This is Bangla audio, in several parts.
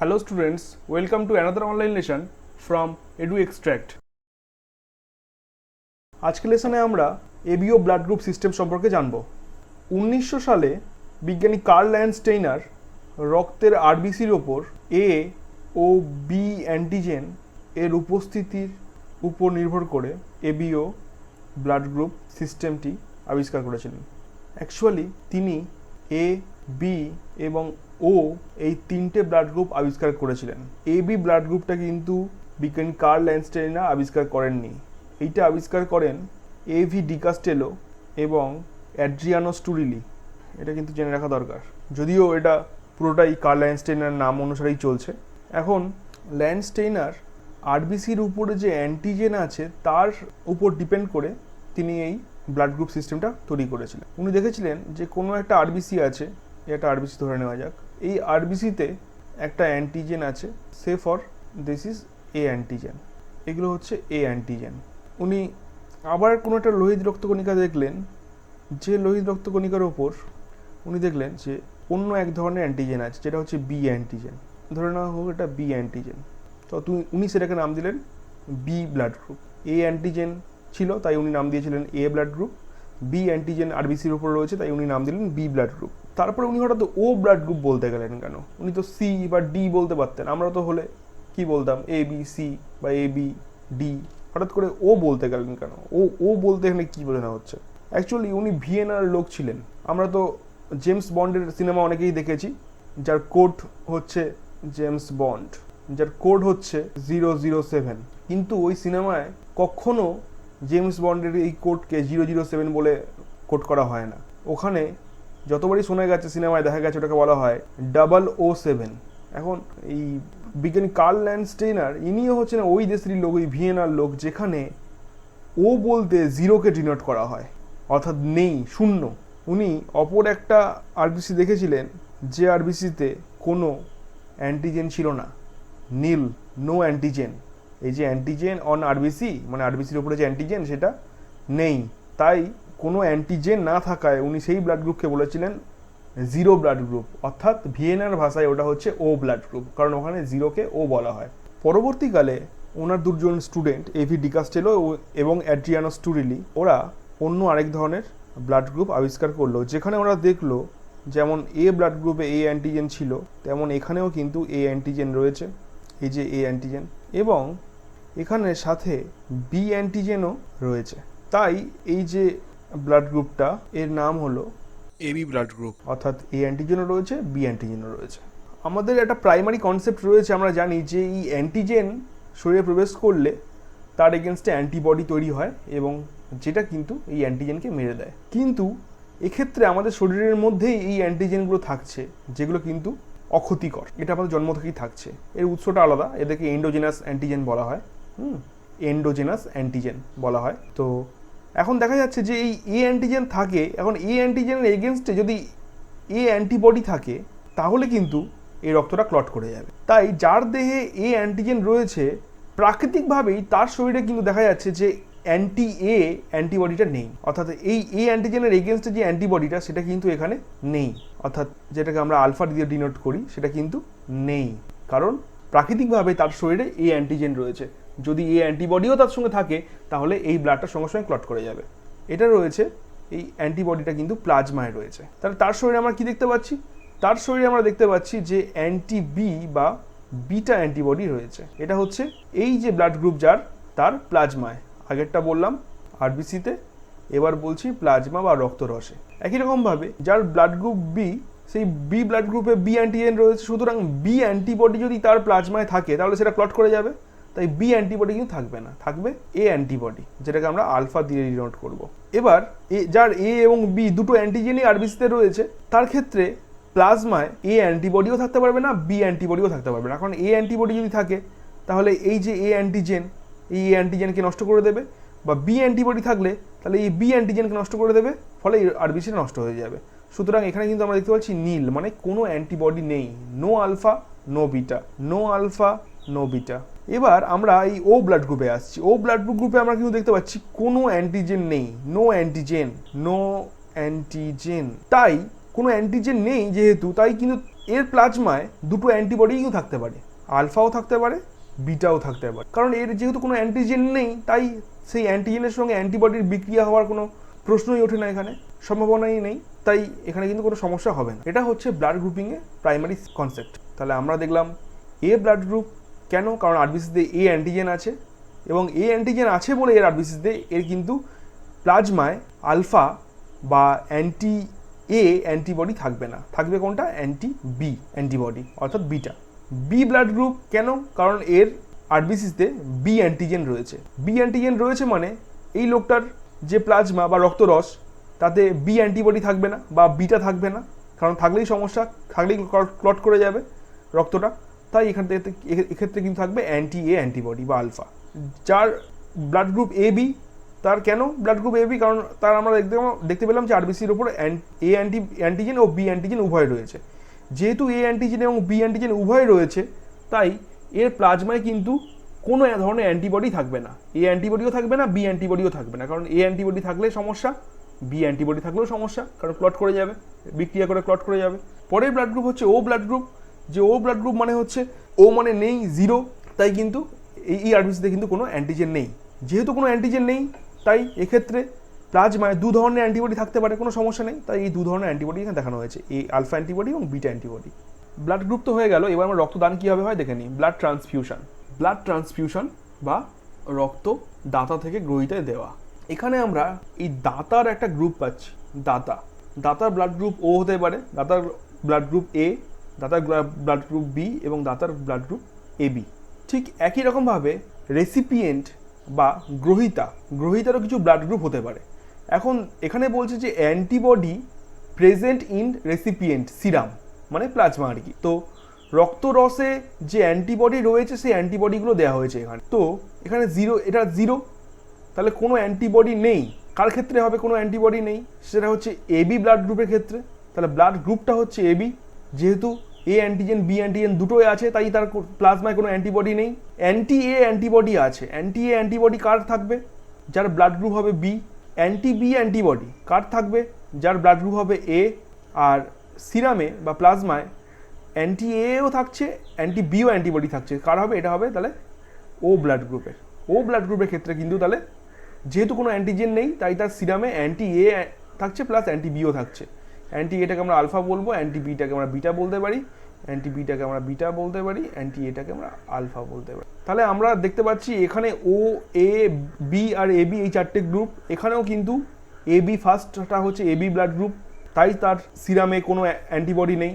Hello students, welcome to another online lesson from EduExtract. আজকের লেসনে আমরা এবিও ব্লাড গ্রুপ সিস্টেম সম্পর্কে জানব। 1900 সালে বিজ্ঞানী কার্ল ল্যান্ডস্টেইনার রক্তের আরবিসির ওপর এ ও বি অ্যান্টিজেন এর উপস্থিতির উপর নির্ভর করে এবিও ব্লাড গ্রুপ সিস্টেমটি আবিষ্কার করেছিলেন। অ্যাকচুয়ালি তিনি এ, বি এবং ও এই তিনটে ব্লাড গ্রুপ আবিষ্কার করেছিলেন। এ বি ব্লাড গ্রুপটা কিন্তু বিজ্ঞানী কার্ল ল্যান্ডস্টেইনার আবিষ্কার করেননি। এইটা আবিষ্কার করেন এভি ডি কাস্টেলো এবং অ্যাড্রিয়ানো স্টুরিলি। এটা কিন্তু জেনে রাখা দরকার, যদিও এটা পুরোটাই কার্ল ল্যান্ডস্টেইনার নাম অনুসারেই চলছে। এখন ল্যান্ডস্টেইনার আরবিসির উপরে যে অ্যান্টিজেন আছে তার উপর ডিপেন্ড করে তিনি এই ব্লাড গ্রুপ সিস্টেমটা তৈরি করেছিলেন। উনি দেখেছিলেন যে কোনো একটা আরবিসি আছে, এটা আরবিসি ধরে নেওয়া যাক। এই আরবিসিতে একটা অ্যান্টিজেন আছে, say for this is A antigen, এগুলো হচ্ছে এ অ্যান্টিজেন। উনি আবার কোনো একটা লোহিত রক্তকণিকা দেখলেন, যে লোহিত রক্তকণিকার ওপর উনি দেখলেন যে অন্য এক ধরনের অ্যান্টিজেন আছে, যেটা হচ্ছে বি অ্যান্টিজেন। ধরে নেওয়া হোক এটা বি অ্যান্টিজেন, তো উনি সেটাকে নাম দিলেন বি ব্লাড গ্রুপ। এ অ্যান্টিজেন ছিল তাই উনি নাম দিয়েছিলেন এ ব্লাড গ্রুপ। বি অ্যান্টিজেন আরবিসির উপর রয়েছে তাই উনি নাম দিলেন বি ব্লাড গ্রুপ। তারপরে উনি হঠাৎ ও ব্লাড গ্রুপ বলতে গেলেন কেন? উনি তো সি বা ডি বলতে পারতেন, আমরা তো হলে কি বলতাম এ বি সি বা এ বি ডি, হঠাৎ করে ও বলতে গেলেন কেন? ও বলতে এখানে কী বোঝানো হচ্ছে? অ্যাকচুয়ালি উনি ভিয়েনার লোক ছিলেন। আমরা তো জেমস বন্ডের সিনেমা অনেকেই দেখেছি, যার কোড হচ্ছে জেমস বন্ড, যার কোড হচ্ছে 007, কিন্তু ওই সিনেমায় কখনো জেমস বন্ডের এই কোডকে 007 বলে কোড করা হয় না। ওখানে যতবারই শোনা গেছে সিনেমায় দেখা গেছে ওটাকে বলা হয় 007। এখন এই বিজ্ঞানী কার্ল ল্যান্ডস্টেইনার ইনিও হচ্ছেন ওই দেশেরই লোক, ওই ভিয়েনার লোক, যেখানে ও বলতে জিরোকে ডিনোট করা হয়, অর্থাৎ নেই, শূন্য। উনি অপর একটা আরবিসি দেখেছিলেন যে আরবিসিতে কোনো অ্যান্টিজেন ছিল না, নীল, নো অ্যান্টিজেন। এই যে অ্যান্টিজেন অন আরবিসি মানে আরবিসির উপরে যে অ্যান্টিজেন সেটা নেই, তাই কোনো অ্যান্টিজেন না থাকায় উনি সেই ব্লাড গ্রুপকে বলেছিলেন জিরো ব্লাড গ্রুপ, অর্থাৎ ভিয়েনার ভাষায় ওটা হচ্ছে ও ব্লাড গ্রুপ, কারণ ওখানে জিরোকে ও বলা হয়। পরবর্তীকালে ওনার দুজন স্টুডেন্ট এভি ডি কাস্টেলো এবং অ্যাড্রিয়ানো স্টুরিলি, ওরা অন্য আরেক ধরনের ব্লাড গ্রুপ আবিষ্কার করলো, যেখানে ওরা দেখলো যেমন এ ব্লাড গ্রুপে এ অ্যান্টিজেন ছিল তেমন এখানেও কিন্তু এ অ্যান্টিজেন রয়েছে, এই যে এ অ্যান্টিজেন, এবং এখানে সাথে বি অ্যান্টিজেনও রয়েছে। তাই এই যে ব্লাড গ্রুপটা এর নাম হলো এবি ব্লাড গ্রুপ, অর্থাৎ এ অ্যান্টিজেনও রয়েছে বি অ্যান্টিজেনও রয়েছে। আমাদের একটা প্রাইমারি কনসেপ্ট রয়েছে, আমরা জানি যে এই অ্যান্টিজেন শরীরে প্রবেশ করলে তার এগেনস্টে অ্যান্টিবডি তৈরি হয় এবং যেটা কিন্তু এই অ্যান্টিজেনকে মেরে দেয়। কিন্তু এক্ষেত্রে আমাদের শরীরের মধ্যেই এই অ্যান্টিজেনগুলো থাকছে যেগুলো কিন্তু অক্ষতিকর, এটা আমাদের জন্ম থেকেই থাকছে। এর উৎসটা আলাদা, এদেরকে এন্ডোজেনাস অ্যান্টিজেন বলা হয়। এন্ডোজেনাস অ্যান্টিজেন বলা হয়। তো এখন দেখা যাচ্ছে যে এই এ অ্যান্টিজেন থাকে, এখন এ অ্যান্টিজেনের এগেনস্টে যদি এ অ্যান্টিবডি থাকে তাহলে কিন্তু এই রক্তটা ক্লট করে যাবে। তাই যার দেহে এ অ্যান্টিজেন রয়েছে প্রাকৃতিকভাবেই তার শরীরে কিন্তু দেখা যাচ্ছে যে অ্যান্টি এ অ্যান্টিবডিটা নেই, অর্থাৎ এই এ অ্যান্টিজেনের এগেনস্টে যে অ্যান্টিবডিটা সেটা কিন্তু এখানে নেই, অর্থাৎ যেটাকে আমরা আলফা দিয়ে ডিনোট করি সেটা কিন্তু নেই, কারণ প্রাকৃতিকভাবে তার শরীরে এ অ্যান্টিজেন রয়েছে। যদি এ অ্যান্টিবডিও তার সঙ্গে থাকে তাহলে এই ব্লাডটা সঙ্গে সঙ্গে ক্লট করে যাবে। এটা রয়েছে, এই অ্যান্টিবডিটা কিন্তু প্লাজমায় রয়েছে। তাহলে তার শরীরে আমরা কি দেখতে পাচ্ছি? তার শরীরে আমরা দেখতে পাচ্ছি যে অ্যান্টি বি বা বিটা অ্যান্টিবডি রয়েছে। এটা হচ্ছে এই যে ব্লাড গ্রুপ যার, তার প্লাজমায়। আগেরটা বললাম আরবিসিতে, এবার বলছি প্লাজমা বা রক্তরসে। একই রকমভাবে যার ব্লাড গ্রুপ বি, সেই বি ব্লাড গ্রুপে বি অ্যান্টিজেন রয়েছে, সুতরাং বি অ্যান্টিবডি যদি তার প্লাজমায় থাকে তাহলে সেটা ক্লট করে যাবে, তাই বি অ্যান্টিবডি কিন্তু থাকবে না, থাকবে এ অ্যান্টিবডি, যেটাকে আমরা আলফা দিয়ে ডিনোট করব। এবার যার এ এবং বি দুটো অ্যান্টিজেনই আরবিসিতে রয়েছে, তার ক্ষেত্রে প্লাজমায় এ অ্যান্টিবডিও থাকতে পারবে না, বি অ্যান্টিবডিও থাকতে পারবে না। এখন এ অ্যান্টিবডি যদি থাকে তাহলে এই যে এ অ্যান্টিজেন, এই এ অ্যান্টিজেনকে নষ্ট করে দেবে, বা বি অ্যান্টিবডি থাকলে তাহলে এই বি অ্যান্টিজেনকে নষ্ট করে দেবে, ফলে আরবিসিটা নষ্ট হয়ে যাবে। সুতরাং এখানে কিন্তু আমরা দেখতে পাচ্ছি নীল, মানে কোনো অ্যান্টিবডি নেই, no alpha no beta, no alpha no beta. এবার আমরা এই ও ব্লাড গ্রুপে আসছি। ও ব্লাড গ্রুপে আমরা কিন্তু দেখতে পাচ্ছি কোনো অ্যান্টিজেন নেই, নো অ্যান্টিজেন, নো অ্যান্টিজেন। তাই কোনো অ্যান্টিজেন নেই যেহেতু, তাই কিন্তু এর প্লাজমায় দুটো অ্যান্টিবডি কিন্তু থাকতে পারে, আলফাও থাকতে পারে, বিটাও থাকতে পারে। কারণ এর যেহেতু কোনো অ্যান্টিজেন নেই, তাই সেই অ্যান্টিজেনের সঙ্গে অ্যান্টিবডির বিক্রিয়া হওয়ার কোনো প্রশ্নই ওঠে না, এখানে সম্ভাবনাই নেই, তাই এখানে কিন্তু কোনো সমস্যা হবে না। এটা হচ্ছে ব্লাড গ্রুপিংয়ের প্রাইমারি কনসেপ্ট। তাহলে আমরা দেখলাম এ ব্লাড গ্রুপ কেন, কারণ আরবিসিতে এ অ্যান্টিজেন আছে, এবং এ অ্যান্টিজেন আছে বলে এর আরবিসিতে এর কিন্তু প্লাজমায় আলফা বা অ্যান্টি এ অ্যান্টিবডি থাকবে না, থাকবে কোনটা, অ্যান্টি বি অ্যান্টিবডি অর্থাৎ বিটা। বি ব্লাড গ্রুপ কেন, কারণ এর আরবিসিতে বি অ্যান্টিজেন রয়েছে। বি অ্যান্টিজেন রয়েছে মানে এই লোকটার যে প্লাজমা বা রক্তরস তাতে বি অ্যান্টিবডি থাকবে না বা বিটা থাকবে না, কারণ থাকলেই সমস্যা, থাকলেই ক্লট করে যাবে রক্তটা, তাই এক্ষেত্রে কিন্তু থাকবে অ্যান্টি এ অ্যান্টিবডি বা আলফা। যার ব্লাড গ্রুপ এ বি, তার কেন ব্লাড গ্রুপ এ বি, কারণ তার আমরা দেখতে পেলাম যে আরবিসির ওপর এ অ্যান্টিজেন ও বি অ্যান্টিজেন উভয় রয়েছে। যেহেতু এ অ্যান্টিজেন এবং বি অ্যান্টিজেন উভয় রয়েছে, তাই এর প্লাজমায় কিন্তু কোনো ধরনের অ্যান্টিবডি থাকবে না, এ অ্যান্টিবডিও থাকবে না, বি অ্যান্টিবডিও থাকবে না, কারণ এ অ্যান্টিবডি থাকলে সমস্যা, বি অ্যান্টিবডি থাকলেও সমস্যা, কারণ ক্লট করে যাবে, বিক্রিয়া করে ক্লট করে যাবে। পরের ব্লাড গ্রুপ হচ্ছে ও ব্লাড গ্রুপ। যে ও ব্লাড গ্রুপ মানে হচ্ছে ও মানে নেই, জিরো, তাই কিন্তু এই আরবিসিতে কিন্তু কোনো অ্যান্টিজেন নেই। যেহেতু কোনো অ্যান্টিজেন নেই, তাই এক্ষেত্রে প্লাজমায় দু ধরনের অ্যান্টিবডি থাকতে পারে, কোনো সমস্যা নেই, তাই এই দু ধরনের অ্যান্টিবডি এখানে দেখানো হয়েছে, এই আলফা অ্যান্টিবডি এবং বিটা অ্যান্টিবডি। ব্লাড গ্রুপ তো হয়ে গেল, এবার আমরা রক্তদান কীভাবে হয় দেখে নিই। Blood transfusion. ব্লাড ট্রান্সফিউশন বা রক্ত দাতা থেকে গ্রহীতায় দেওয়া। এখানে আমরা এই দাতার একটা গ্রুপ পাচ্ছি, দাতার ব্লাড গ্রুপ ও হতে পারে, দাতার ব্লাড গ্রুপ এ, দাতার ব্লাড গ্রুপ বি এবং দাতার ব্লাড গ্রুপ এ বি। ঠিক একই রকমভাবে রেসিপিয়েন্ট বা গ্রহীতারও কিছু ব্লাড গ্রুপ হতে পারে। এখন এখানে বলছে যে antibody present in recipient serum, মানে প্লাজমা আর কি। তো রক্তরসে যে অ্যান্টিবডি রয়েছে সেই অ্যান্টিবডিগুলো দেওয়া হয়েছে এখানে। তো এখানে জিরো, এটা জিরো, তাহলে কোনো অ্যান্টিবডি নেই। কার ক্ষেত্রে হবে কোনো অ্যান্টিবডি নেই, সেটা হচ্ছে এবি ব্লাড গ্রুপের ক্ষেত্রে। তাহলে ব্লাড গ্রুপটা হচ্ছে এবি, যেহেতু এ অ্যান্টিজেন বি অ্যান্টিজেন দুটোই আছে, তাই তার প্লাজমায় কোনো অ্যান্টিবডি নেই। অ্যান্টি এ অ্যান্টিবডি আছে, অ্যান্টি এ অ্যান্টিবডি কার থাকবে, যার ব্লাড গ্রুপ হবে বি। অ্যান্টি বি অ্যান্টিবডি কার থাকবে, যার ব্লাড গ্রুপ হবে এ। আর সিরামে বা প্লাজমায় অ্যান্টি এও থাকছে, অ্যান্টি বিও অ্যান্টিবডি থাকছে, কার হবে, এটা হবে তাহলে ও ব্লাড গ্রুপের। ও ব্লাড গ্রুপের ক্ষেত্রে কিন্তু তাহলে যেহেতু কোনো অ্যান্টিজেন নেই, তাই তার সিরামে অ্যান্টি এ থাকছে প্লাস অ্যান্টি বিও থাকছে। অ্যান্টি এটাকে আমরা আলফা বলবো, অ্যান্টি বিটাকে আমরা বিটা বলতে পারি, অ্যান্টি বিটাকে আমরা বিটা বলতে পারি, অ্যান্টি এটাকে আমরা আলফা বলতে পারি। তাহলে আমরা দেখতে পাচ্ছি এখানে ও, এ, বি আর এ বি এই চারটে গ্রুপ। এখানেও কিন্তু এ বি ফার্স্টটা হচ্ছে এ বি ব্লাড গ্রুপ, তাই তার সিরামে কোনো অ্যান্টিবডি নেই।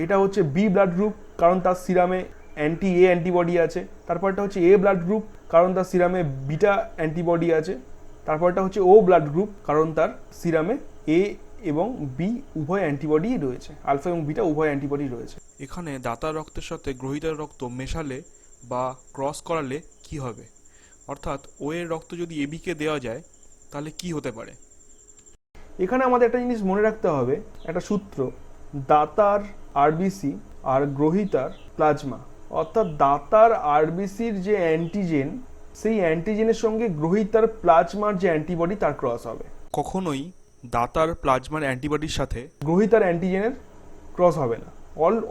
এটা হচ্ছে বি ব্লাড গ্রুপ, কারণ তার সিরামে অ্যান্টি এ অ্যান্টিবডি আছে। তারপরটা হচ্ছে এ ব্লাড গ্রুপ, কারণ তার সিরামে বিটা অ্যান্টিবডি আছে। তারপরটা হচ্ছে ও ব্লাড গ্রুপ, কারণ তার সিরামে এ এবং বি উভয় অ্যান্টিবডি রয়েছে, আলফা এবং বিটা উভয় অ্যান্টিবডি রয়েছে। এখানে দাতার রক্তের সাথে গ্রহীতার রক্ত মেশালে বা ক্রস করালে কি হবে, অর্থাৎ ও এর রক্ত যদি এবিকে দেওয়া যায় তাহলে কি হতে পারে। এখানে আমাদের একটা জিনিস মনে রাখতে হবে, একটা সূত্র, দাতার আরবিসি আর গ্রহীতার প্লাজমা, অর্থাৎ দাতার আরবিসির যে অ্যান্টিজেন, সেই অ্যান্টিজেনের সঙ্গে গ্রহীতার প্লাজমার যে অ্যান্টিবডি তার ক্রস হবে। কখনোই দাতার প্লাজমার অ্যান্টিবডির সাথে গ্রহীতার অ্যান্টিজেনের ক্রস হবে না।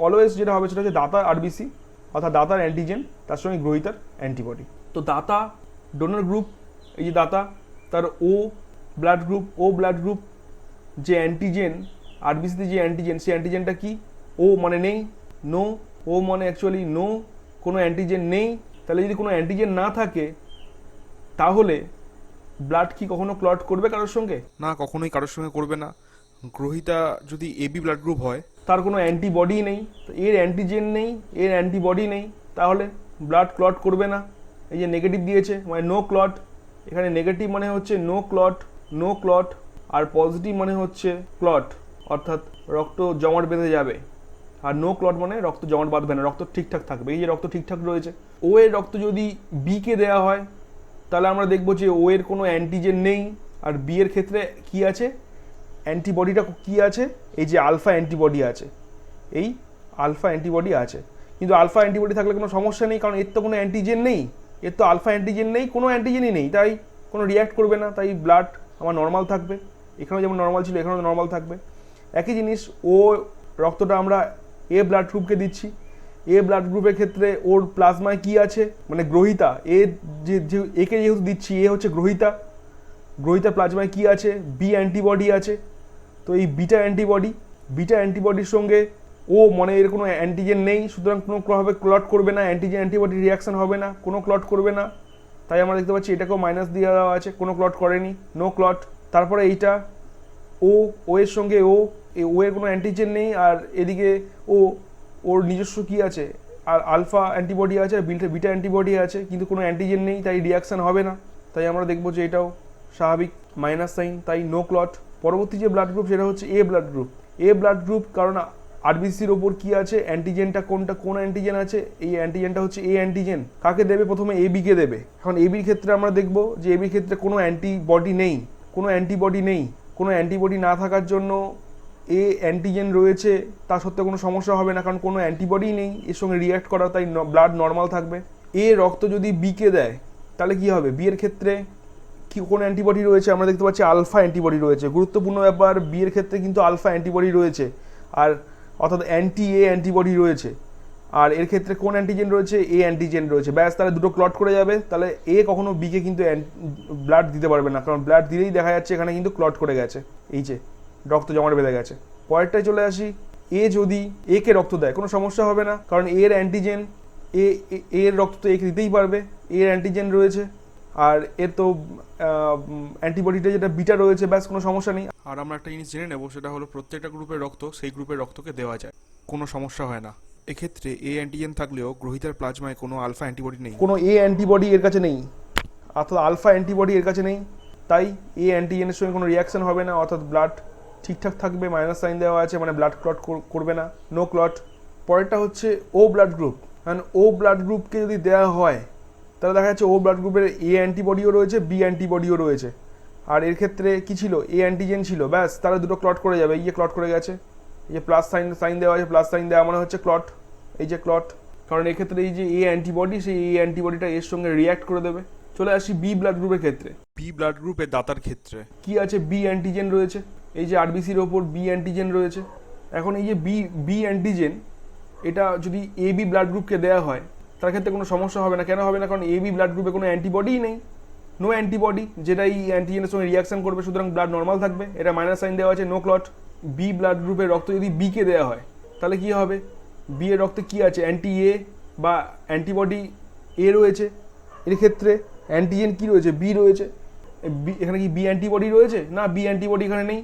অলওয়েজ যেটা হবে সেটা হচ্ছে দাতার আরবিসি অর্থাৎ দাতার অ্যান্টিজেন, তার সঙ্গে গ্রহীতার অ্যান্টিবডি। তো দাতা ডোনার গ্রুপ, এই যে দাতা, তার ও ব্লাড গ্রুপ যে অ্যান্টিজেন, আরবিসিতে যে অ্যান্টিজেন, সেই অ্যান্টিজেনটা কি, ও মানে নেই, নো, ও মানে অ্যাকচুয়ালি নো, কোনো অ্যান্টিজেন নেই। তাহলে যদি কোনো অ্যান্টিজেন না থাকে, তাহলে ব্লাড কি কখনো ক্লট করবে কারোর সঙ্গে? না, কখনোই কারোর সঙ্গে করবে না। গ্রহীতা যদি এবি ব্লাড গ্রুপ হয়, তার কোনো অ্যান্টিবডি নেই, এর অ্যান্টিজেন নেই, এর অ্যান্টিবডি নেই, তাহলে ব্লাড ক্লট করবে না। এই যে নেগেটিভ দিয়েছে মানে নো ক্লট, এখানে নেগেটিভ মানে হচ্ছে নো ক্লট, আর পজিটিভ মানে হচ্ছে ক্লট, অর্থাৎ রক্ত জমাট বেঁধে যাবে। আর নো ক্লট মানে রক্ত জমাট বাঁধবে না, রক্ত ঠিকঠাক থাকবে। এই যে রক্ত ঠিকঠাক রয়েছে। ও এর রক্ত যদি বিকে দেওয়া হয়, তাহলে আমরা দেখবো যে ও এর কোনো অ্যান্টিজেন নেই, আর বি এর ক্ষেত্রে কি আছে, অ্যান্টিবডিটা কি আছে, এই যে আলফা অ্যান্টিবডি আছে, এই আলফা অ্যান্টিবডি আছে। কিন্তু আলফা অ্যান্টিবডি থাকলে কোনো সমস্যা নেই, কারণ এর তো কোনো অ্যান্টিজেন নেই, এর তো আলফা অ্যান্টিজেন নেই, কোনো অ্যান্টিজেনই নেই, তাই কোনো রিয়াক্ট করবে না, তাই ব্লাড আমার নর্মাল থাকবে। এখানেও যেমন নর্মাল ছিল এখানেও নর্মাল থাকবে। একই জিনিস, ও রক্তটা আমরা এ ব্লাড গ্রুপকে দিচ্ছি। এ ব্লাড গ্রুপের ক্ষেত্রে ওর প্লাজমায় কি আছে, মানে গ্রহিতা, একে যেহেতু দিচ্ছি, এ হচ্ছে গ্রহিতা, গ্রহিতা প্লাজমায় কি আছে, বি অ্যান্টিবডি আছে। তো এই বিটা অ্যান্টিবডির সঙ্গে ও মানে এর কোনো অ্যান্টিজেন নেই, সুতরাং কোনোভাবে ক্লট করবে না, অ্যান্টিজেন অ্যান্টিবডি রিয়াকশন হবে না, কোনো ক্লট করবে না। তাই আমরা দেখতে পাচ্ছি এটাকেও মাইনাস দিয়ে দেওয়া আছে, কোনো ক্লট করেনি, নো ক্লট। তারপরে এইটা ও এর সঙ্গে ও এর কোনো অ্যান্টিজেন নেই, আর এদিকে ওর নিজস্ব কি আছে, আর আলফা অ্যান্টিবডি আছে, আর বিটা অ্যান্টিবডি আছে, কিন্তু কোনো অ্যান্টিজেন নেই, তাই রিয়াকশন হবে না। তাই আমরা দেখবো যে এটাও স্বাভাবিক, মাইনাস সাইন, তাই নো ক্লট। পরবর্তী যে ব্লাড গ্রুপ সেটা হচ্ছে এ ব্লাড গ্রুপ। কারণ আরবিসির ওপর কি আছে, অ্যান্টিজেনটা কোন অ্যান্টিজেন আছে, এই অ্যান্টিজেনটা হচ্ছে এ অ্যান্টিজেন। কাকে দেবে, প্রথমে এবিকে দেবে। এখন এবির ক্ষেত্রে আমরা দেখবো যে এবির ক্ষেত্রে কোনো অ্যান্টিবডি নেই। কোনো অ্যান্টিবডি না থাকার জন্য এ অ্যান্টিজেন রয়েছে, তা সত্ত্বেও কোনো সমস্যা হবে না, কারণ কোনো অ্যান্টিবডি নেই এর সঙ্গে রিয়্যাক্ট করা, তাই ব্লাড নর্মাল থাকবে। এ রক্ত যদি বিকে দেয় তাহলে কি হবে, বি এর ক্ষেত্রে কি কোন অ্যান্টিবডি রয়েছে, আমরা দেখতে পাচ্ছি আলফা অ্যান্টিবডি রয়েছে। গুরুত্বপূর্ণ ব্যাপার, বি এর ক্ষেত্রে কিন্তু আলফা অ্যান্টিবডি রয়েছে, আর অর্থাৎ অ্যান্টি এ অ্যান্টিবডি রয়েছে। আর এর ক্ষেত্রে কোন অ্যান্টিজেন রয়েছে, এ অ্যান্টিজেন রয়েছে। ব্যাস, তাহলে দুটো ক্লট করে যাবে, তাহলে এ কখনো বিকে কিন্তু ব্লাড দিতে পারবে না, কারণ ব্লাড দিলেই দেখা যাচ্ছে এখানে কিন্তু ক্লট করে গেছে, এই যে রক্ত জমাট বেঁধে গেছে। পরেরটায় চলে আসি, এ যদি এ কে রক্ত দেয় কোনো সমস্যা হবে না, কারণ এর অ্যান্টিজেন, এর রক্ত তো একে দিতেই পারবে, এর অ্যান্টিজেন রয়েছে, আর এর তো অ্যান্টিবডিটা যেটা বিটা রয়েছে, ব্যাস কোনো সমস্যা নেই। আর আমরা একটা জিনিস জেনে নেব, সেটা হলো প্রত্যেকটা গ্রুপের রক্ত সেই গ্রুপের রক্তকে দেওয়া যায়, কোনো সমস্যা হয় না। এক্ষেত্রে এ অ্যান্টিজেন থাকলেও গ্রহীতার প্লাজমায় কোনো আলফা অ্যান্টিবডি নেই, কোনো এ অ্যান্টিবডি এর কাছে নেই, অর্থাৎ আলফা অ্যান্টিবডি এর কাছে নেই, তাই এ অ্যান্টিজেনের সঙ্গে কোনো রিয়াকশন হবে না, অর্থাৎ ব্লাড ঠিকঠাক থাকবে, মাইনাস সাইন দেওয়া আছে, মানে ব্লাড ক্লট করবে না, নো ক্লট। পরেরটা হচ্ছে ও ব্লাড গ্রুপ। কারণ ও ব্লাড গ্রুপকে যদি দেওয়া হয় তাহলে দেখা যাচ্ছে ও ব্লাড গ্রুপের এ অ্যান্টিবডিও রয়েছে, বি অ্যান্টিবডিও রয়েছে, আর এর ক্ষেত্রে কি ছিল, এ অ্যান্টিজেন ছিল, ব্যাস তাহলে দুটো ক্লট করে যাবে। এই যে ক্লট করে গেছে, এই যে প্লাস সাইন দেওয়া আছে, প্লাস সাইন দেওয়া মানে হচ্ছে ক্লট, এই যে ক্লট, কারণ এক্ষেত্রে এই যে এ অ্যান্টিবডি, সেই এ অ্যান্টিবডিটা এর সঙ্গে রিয়্যাক্ট করে দেবে। চলে আসি বি ব্লাড গ্রুপের ক্ষেত্রে। বি ব্লাড গ্রুপের দাতার ক্ষেত্রে কি আছে, বি অ্যান্টিজেন রয়েছে, এই যে আরবিসির ওপর বি অ্যান্টিজেন রয়েছে। এখন এই যে বি অ্যান্টিজেন, এটা যদি এ বি ব্লাড গ্রুপকে দেওয়া হয় তার ক্ষেত্রে কোনো সমস্যা হবে না। কেন হবে না, কারণ এ বি ব্লাড গ্রুপে কোনো অ্যান্টিবডিই নেই, নো অ্যান্টিবডি, যেটা এই অ্যান্টিজেনের সঙ্গে রিয়াকশন করবে, সুতরাং ব্লাড নর্মাল থাকবে। এটা মাইনাস সাইন দেওয়া আছে, নো ক্লট। বি ব্লাড গ্রুপের রক্ত যদি বিকে দেওয়া হয় তাহলে কি হবে, বি এর রক্তে কি আছে, অ্যান্টি এ বা অ্যান্টিবডি এ রয়েছে, এর ক্ষেত্রে অ্যান্টিজেন কি রয়েছে, বি রয়েছে। এখানে কি বি অ্যান্টিবডি রয়েছে, না বি অ্যান্টিবডি এখানে নেই,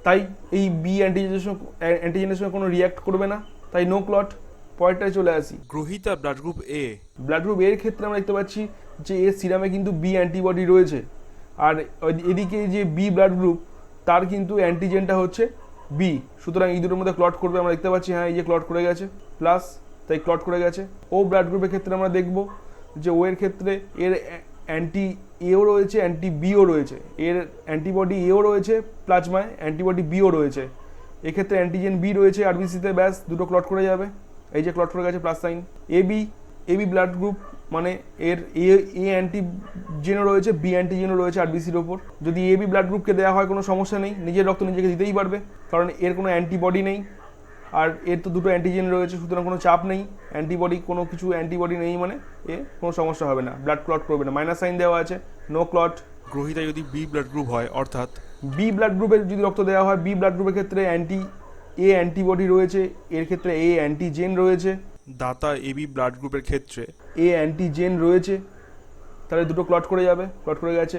তাই এই বি অ্যান্টিজেনের সঙ্গে কোনো রিয়াক্ট করবে না, তাই নো ক্লট। পরেরটায় চলে আসি, গ্রহীতা blood group A. Blood group এর ক্ষেত্রে আমরা দেখতে পাচ্ছি যে এর সিরামে কিন্তু বি অ্যান্টিবডি রয়েছে, আর এদিকে যে বি ব্লাড গ্রুপ তার কিন্তু অ্যান্টিজেনটা হচ্ছে বি, সুতরাং এই দুটোর মধ্যে ক্লট করবে। আমরা দেখতে পাচ্ছি হ্যাঁ, এই যে ক্লট করে গেছে, প্লাস, তাই ক্লট করে গেছে। ও ব্লাড গ্রুপের ক্ষেত্রে আমরা দেখব যে ও এর ক্ষেত্রে এর অ্যান্টি এও রয়েছে, অ্যান্টি বিও রয়েছে, এর অ্যান্টিবডি এও রয়েছে প্লাজমায়, অ্যান্টিবডি বিও রয়েছে, এক্ষেত্রে অ্যান্টিজেন বি রয়েছে আরবিসিতে, ব্যাস দুটো ক্লট করে যাবে, এই যে ক্লট করে গেছে, plus sign. AB blood group মানে এর এ অ্যান্টিজেনও রয়েছে, বি অ্যান্টিজেনও রয়েছে আরবিসির ওপর। যদি এবি ব্লাড গ্রুপকে দেওয়া হয় কোনো সমস্যা নেই, নিজের রক্ত নিজেকে দিতেই পারবে, কারণ এর কোনো অ্যান্টিবডি নেই, আর এর তো দুটো অ্যান্টিজেন রয়েছে, সুতরাং কোনো চাপ নেই, কোনো কিছু অ্যান্টিবডি নেই, মানে কোনো সমস্যা হবে না, ব্লাড ক্লট করবে না, মাইনাস সাইন দেওয়া আছে, নো ক্লট। গ্রহীতা যদি বি ব্লাড গ্রুপ হয়, অর্থাৎ বি ব্লাড গ্রুপের যদি রক্ত দেওয়া হয়, বি ব্লাড গ্রুপের ক্ষেত্রে অ্যান্টিবডি রয়েছে, এর ক্ষেত্রে এ অ্যান্টিজেন রয়েছে, দাতা এবি ব্লাড গ্রুপের ক্ষেত্রে এ অ্যান্টিজেন রয়েছে, তাহলে দুটো ক্লট করে যাবে, ক্লট করে গেছে।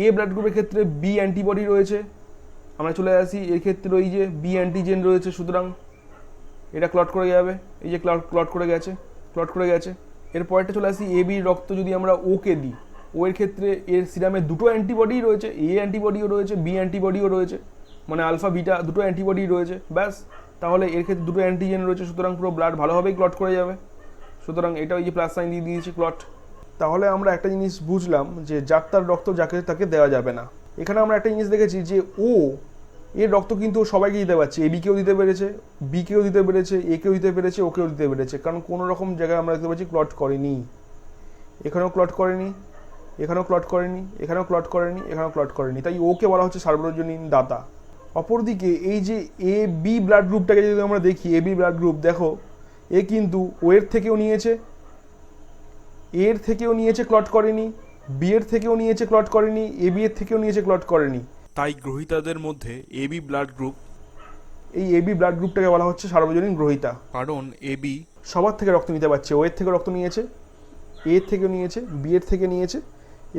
এ ব্লাড গ্রুপের ক্ষেত্রে বি অ্যান্টিবডি রয়েছে, আমরা চলে আসি, এর ক্ষেত্রে ওই যে বি অ্যান্টিজেন রয়েছে, সুতরাং এটা ক্লট করে যাবে, এই যে ক্লট করে গেছে। এর পরেরটা চলে আসি, এ বির রক্ত যদি আমরা ওকে দিই, ও এর ক্ষেত্রে এর সিরামে দুটো অ্যান্টিবডি রয়েছে, এ অ্যান্টিবডিও রয়েছে, বি অ্যান্টিবডিও রয়েছে, মানে আলফা বিটা দুটো অ্যান্টিবডি রয়েছে, ব্যাস তাহলে এর ক্ষেত্রে দুটো অ্যান্টিজেন রয়েছে, সুতরাং পুরো ব্লাড ভালোভাবেই ক্লট করে যাবে, সুতরাং এটা ওই যে প্লাস সাইন দিয়ে দিয়েছি, ক্লট। তাহলে আমরা একটা জিনিস বুঝলাম যে যার তার রক্ত যাকে তাকে দেওয়া যাবে না। এখানে আমরা একটা জিনিস দেখেছি যে ও এর রক্ত কিন্তু সবাইকে দিতে পারছে, এ বিকেও দিতে পেরেছে, বিকেও দিতে পেরেছে, একেও দিতে পেরেছে, ওকেও দিতে পেরেছে, কারণ কোনো রকম জায়গায় আমরা দেখতে পাচ্ছি ক্লট করেনি, এখানেও ক্লট করেনি, এখানেও ক্লট করেনি, এখানেও ক্লট করেনি, এখানেও ক্লট করেনি, তাই ওকে বলা হচ্ছে সার্বজনীন দাতা। অপরদিকে এই যে এ বি ব্লাড গ্রুপটাকে যদি আমরা দেখি, এ বি ব্লাড গ্রুপ দেখো, এ কিন্তু ও এর থেকেও নিয়েছে, এর থেকেও নিয়েছে, ক্লট করেনি, বি এর থেকেও নিয়েছে, ক্লট করেনি, এ বি এর থেকেও নিয়েছে, ক্লট করেনি। তাই গ্রহীতাদের মধ্যে এবি ব্লাড গ্রুপ, এই এ বি ব্লাড গ্রুপটাকে বলা হচ্ছে সার্বজনীন গ্রহীতা। কারণ এবি সবার থেকে রক্ত নিতে পারছে, ও এর থেকে রক্ত নিয়েছে, এ এর থেকে নিয়েছে, বি এর থেকে নিয়েছে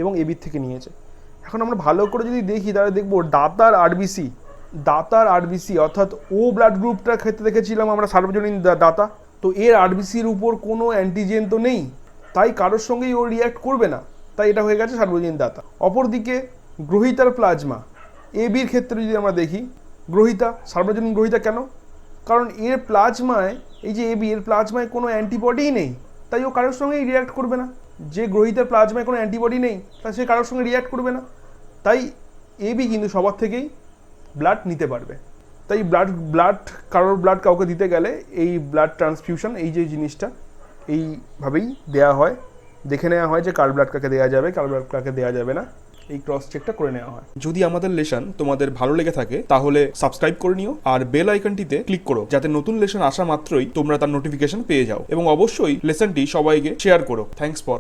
এবং এ বির থেকে নিয়েছে। এখন আমরা ভালো করে যদি দেখি তাহলে দেখবো দাতার আরবিসি অর্থাৎ ও ব্লাড গ্রুপটার ক্ষেত্রে দেখেছিলাম আমরা সার্বজনীন দাতা, তো এর আরবিসির উপর কোনো অ্যান্টিজেন তো নেই, তাই কারোর সঙ্গেই ও রিয়্যাক্ট করবে না, তাই এটা হয়ে গেছে সার্বজনীন দাতা। অপরদিকে গ্রহীতার প্লাজমা, এ বির ক্ষেত্রে যদি আমরা দেখি, গ্রহীতা, সার্বজনীন গ্রহীতা কেন? কারণ এর প্লাজমায়, এই যে এ বি, এর প্লাজমায় কোনো অ্যান্টিবডিই নেই, তাই ও কারোর সঙ্গেই রিয়্যাক্ট করবে না। যে গ্রহীতার প্লাজমায় কোনো অ্যান্টিবডি নেই, তা সে কারোর সঙ্গে রিয়্যাক্ট করবে না, তাই এ বি কিন্তু সবার থেকেই ব্লাড নিতে পারবে। তাই কারোর ব্লাড কাউকে দিতে গেলে এই ব্লাড ট্রান্সফিউশন, এই যে জিনিসটা এইভাবেই দেয়া হয়, দেখে নেওয়া হয় যে কার ব্লাড কাকে দেওয়া যাবে, কার ব্লাড কাকে দেওয়া যাবে না, এই ক্রস চেকটা করে নেওয়া হয়। যদি আমাদের লেসন তোমাদের ভালো লেগে থাকে তাহলে সাবস্ক্রাইব করে নিও আর বেল আইকনটিতে ক্লিক করো, যাতে নতুন লেসন আসা মাত্রই তোমরা তার নোটিফিকেশন পেয়ে যাও, এবং অবশ্যই লেসনটি সবাইকে শেয়ার করো। Thanks for